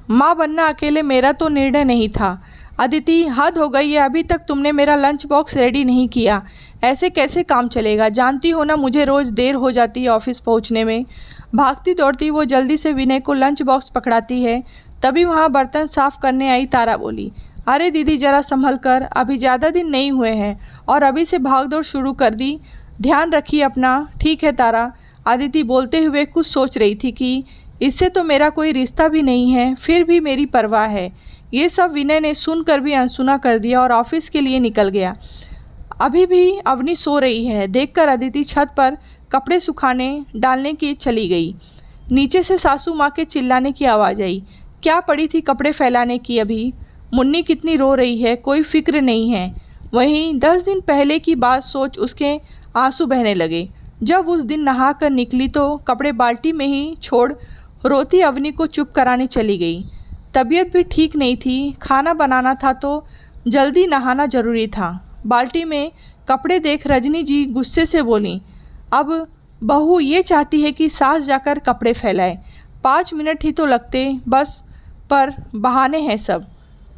माँ बनना अकेले मेरा तो निर्णय नहीं था। अदिति, हद हो गई है, अभी तक तुमने मेरा लंच बॉक्स रेडी नहीं किया। ऐसे कैसे काम चलेगा? जानती हो ना मुझे रोज़ देर हो जाती है ऑफिस पहुंचने में। भागती दौड़ती वो जल्दी से विनय को लंच बॉक्स पकड़ाती है। तभी वहाँ बर्तन साफ करने आई तारा बोली, अरे दीदी ज़रा संभल कर, अभी ज़्यादा दिन नहीं हुए हैं और अभी से भागदौड़ शुरू कर दी। ध्यान रखिए अपना। ठीक है तारा, अदिति बोलते हुए कुछ सोच रही थी कि इससे तो मेरा कोई रिश्ता भी नहीं है, फिर भी मेरी परवाह है। ये सब विनय ने सुनकर भी अनसुना कर दिया और ऑफिस के लिए निकल गया। अभी भी अवनी सो रही है देखकर अदिति छत पर कपड़े सुखाने डालने की चली गई। नीचे से सासू माँ के चिल्लाने की आवाज़ आई, क्या पड़ी थी कपड़े फैलाने की अभी? मुन्नी कितनी रो रही है, कोई फिक्र नहीं है। वहीं 10 दिन पहले की बात सोच उसके आंसू बहने लगे। जब उस दिन नहा कर निकली तो कपड़े बाल्टी में ही छोड़ रोती अवनी को चुप कराने चली गई। तबीयत भी ठीक नहीं थी, खाना बनाना था तो जल्दी नहाना जरूरी था। बाल्टी में कपड़े देख रजनी जी गुस्से से बोली, अब बहू ये चाहती है कि सास जाकर कपड़े फैलाए। 5 मिनट ही तो लगते बस, पर बहाने हैं सब।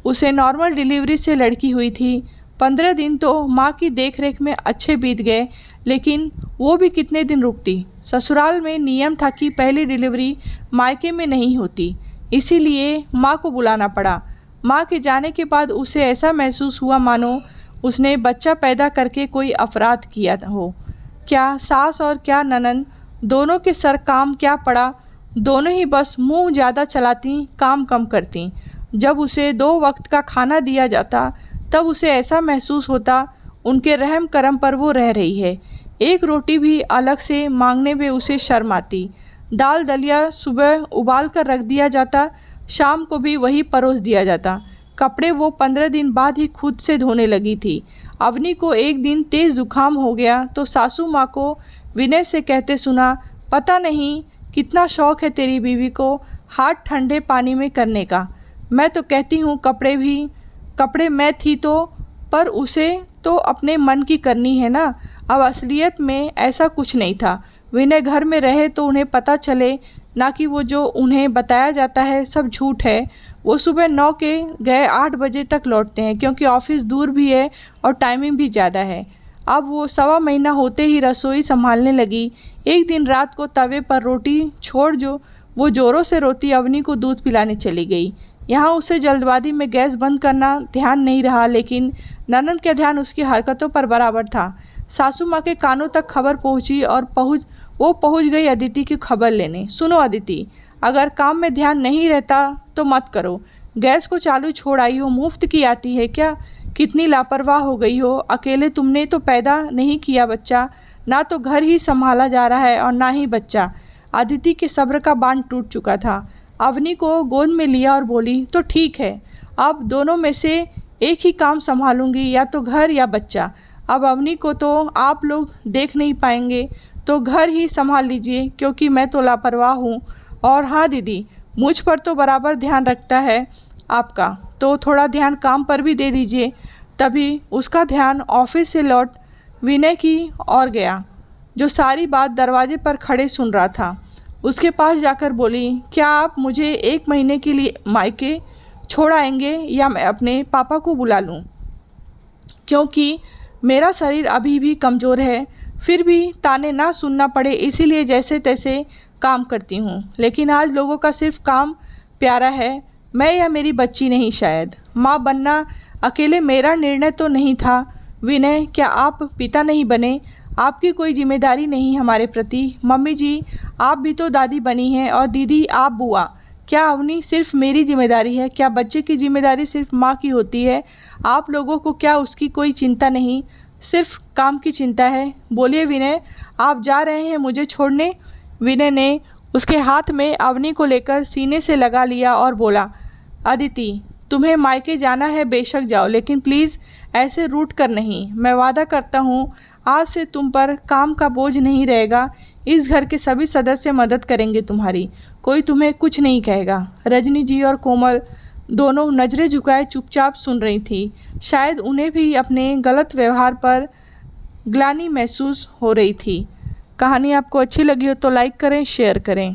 उसे नॉर्मल डिलीवरी से लड़की हुई थी। 15 दिन तो माँ की देखरेख में अच्छे बीत गए, लेकिन वो भी कितने दिन रुकती। ससुराल में नियम था कि पहली डिलीवरी मायके में नहीं होती, इसीलिए माँ को बुलाना पड़ा। माँ के जाने के बाद उसे ऐसा महसूस हुआ मानो उसने बच्चा पैदा करके कोई अपराध किया हो। क्या सास और क्या ननंद, दोनों के सर काम क्या पड़ा। दोनों ही बस मुंह ज़्यादा चलाती, काम कम करती। जब उसे 2 वक्त का खाना दिया जाता तब उसे ऐसा महसूस होता उनके रहम करम पर वो रह रही है। एक रोटी भी अलग से मांगने में उसे शर्म आती। दाल दलिया सुबह उबाल कर रख दिया जाता, शाम को भी वही परोस दिया जाता। कपड़े वो 15 दिन बाद ही खुद से धोने लगी थी। अवनी को एक दिन तेज़ जुकाम हो गया तो सासू माँ को विनय से कहते सुना, पता नहीं कितना शौक है तेरी बीवी को हाथ ठंडे पानी में करने का। मैं तो कहती हूँ कपड़े मैं थी तो, पर उसे तो अपने मन की करनी है ना। अब असलियत में ऐसा कुछ नहीं था। विनय घर में रहे तो उन्हें पता चले ना कि वो जो उन्हें बताया जाता है सब झूठ है। वो सुबह 9 के गए 8 बजे तक लौटते हैं, क्योंकि ऑफिस दूर भी है और टाइमिंग भी ज़्यादा है। अब वो 1.25 महीना होते ही रसोई संभालने लगी। एक दिन रात को तवे पर रोटी छोड़ वो ज़ोरों से रोती अवनी को दूध पिलाने चली गई। यहाँ उसे जल्दबाजी में गैस बंद करना ध्यान नहीं रहा, लेकिन ननंद का ध्यान उसकी हरकतों पर बराबर था। सासू माँ के कानों तक खबर पहुँची और वो पहुँच गई अदिति की खबर लेने। सुनो अदिति, अगर काम में ध्यान नहीं रहता तो मत करो। गैस को चालू छोड़ आई हो, मुफ्त की आती है क्या? कितनी लापरवाह हो गई हो। अकेले तुमने तो पैदा नहीं किया बच्चा, ना तो घर ही संभाला जा रहा है और ना ही बच्चा। अदिति के सब्र का बांध टूट चुका था। अवनी को गोद में लिया और बोली, तो ठीक है, अब दोनों में से एक ही काम संभालूंगी, या तो घर या बच्चा। अब अवनी को तो आप लोग देख नहीं पाएंगे तो घर ही संभाल लीजिए, क्योंकि मैं तो लापरवाह हूँ। और हाँ दीदी, मुझ पर तो बराबर ध्यान रखता है आपका, तो थोड़ा ध्यान काम पर भी दे दीजिए। तभी उसका ध्यान ऑफिस से लौट विनय की ओर गया, जो सारी बात दरवाजे पर खड़े सुन रहा था। उसके पास जाकर बोली, क्या आप मुझे 1 महीने के लिए मायके छोड़ आएंगे या मैं अपने पापा को बुला लूँ? क्योंकि मेरा शरीर अभी भी कमज़ोर है, फिर भी ताने ना सुनना पड़े इसीलिए जैसे तैसे काम करती हूँ। लेकिन आज लोगों का सिर्फ काम प्यारा है, मैं या मेरी बच्ची नहीं। शायद माँ बनना अकेले मेरा निर्णय तो नहीं था। विनय, क्या आप पिता नहीं बने? आपकी कोई जिम्मेदारी नहीं हमारे प्रति? मम्मी जी, आप भी तो दादी बनी हैं, और दीदी आप बुआ। क्या अवनी सिर्फ मेरी जिम्मेदारी है? क्या बच्चे की जिम्मेदारी सिर्फ माँ की होती है? आप लोगों को क्या उसकी कोई चिंता नहीं, सिर्फ काम की चिंता है? बोलिए विनय, आप जा रहे हैं मुझे छोड़ने? विनय ने उसके हाथ में अवनी को लेकर सीने से लगा लिया और बोला, अदिति, तुम्हें मायके जाना है बेशक जाओ, लेकिन प्लीज़ ऐसे रूठ कर नहीं। मैं वादा करता हूँ आज से तुम पर काम का बोझ नहीं रहेगा। इस घर के सभी सदस्य मदद करेंगे तुम्हारी, कोई तुम्हें कुछ नहीं कहेगा। रजनी जी और कोमल दोनों नज़रें झुकाए चुपचाप सुन रही थी। शायद उन्हें भी अपने गलत व्यवहार पर ग्लानि महसूस हो रही थी। कहानी आपको अच्छी लगी हो तो लाइक करें, शेयर करें।